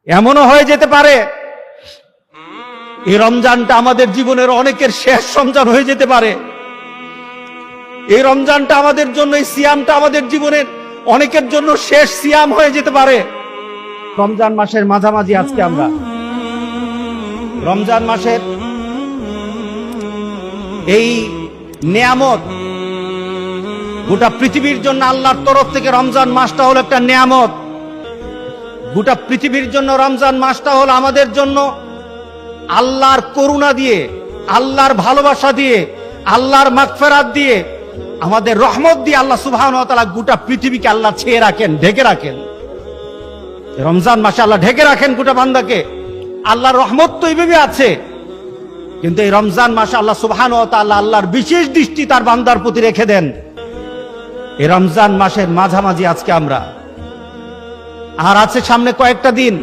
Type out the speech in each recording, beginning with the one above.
এমনও হয়ে যেতে পারে এই রমজানটা আমাদের জীবনের অনেকের শেষ রমজান হয়ে যেতে পারে। এই রমজানটা আমাদের জন্য, এই সিয়ামটা আমাদের জীবনের অনেকের জন্য শেষ সিয়াম হয়ে যেতে পারে। রমজান মাসের মাঝামাঝি আজকে আমরা। রমজান মাসের এই নেয়ামত, গোটা পৃথিবীর জন্য আল্লাহর তরফ থেকে রমজান মাসটা হলো একটা নেয়ামত। গোটা পৃথিবীর জন্য রমজান মাসটা হলো আমাদের জন্য আল্লাহর করুণা দিয়ে, আল্লাহর ভালোবাসা দিয়ে, আল্লাহর মাগফিরাত দিয়ে, আমাদের রহমত দিয়ে আল্লাহ সুবহানাহু ওয়া তাআলা গোটা পৃথিবীকে আল্লাহ ছেয়ে রাখেন, ঢেকে রাখেন। রমজান মাসে আল্লাহ ঢেকে রাখেন গোটা বান্দাকে। আল্লাহর রহমত তো এইভাবে আছে, কিন্তু এই রমজান মাসে আল্লাহ সুবহানাহু ওয়া তাআলা আল্লাহর বিশেষ দৃষ্টি তার বান্দার প্রতি রেখে দেন। এই রমজান মাসের মাঝামাঝি আজকে আমরা। আর আছে সামনে কয়েকটা দিন।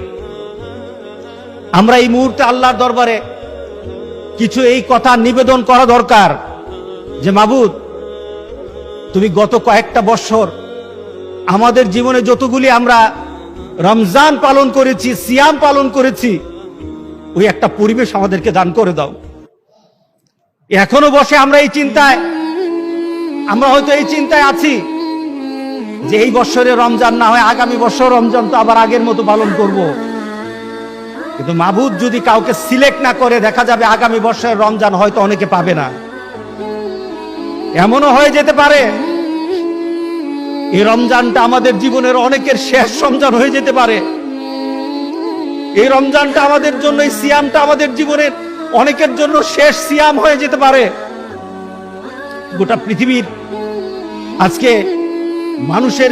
আমরা এই মুহূর্তে আল্লাহর দরবারে কিছু এই কথা নিবেদন করা দরকার যে মাবুদ, তুমি গত কয়েকটা বছর আমাদের জীবনে যতগুলি আমরা রমজান পালন করেছি, সিয়াম পালন করেছি, ওই একটা পরিবেশ আমাদেরকে দান করে দাও। এখনো বসে আমরা এই চিন্তায়, আমরা হয়তো এই চিন্তায় আছি যে এই বছরে রমজান না হয় আগামী বছর রমজান তো আবার আগের মতো পালন করব। কিন্তু মাবুদ যদি কাউকে সিলেক্ট না করে, দেখা যাবে আগামী বছরের রমজান হয়তো অনেকে পাবে না। এমনও হয়ে যেতে পারে এই রমজানটা আমাদের জীবনের অনেকের শেষ রমজান হয়ে যেতে পারে। এই রমজানটা আমাদের জন্য, এই সিয়ামটা আমাদের জীবনের অনেকের জন্য শেষ সিয়াম হয়ে যেতে পারে। গোটা পৃথিবীর আজকে মানুষের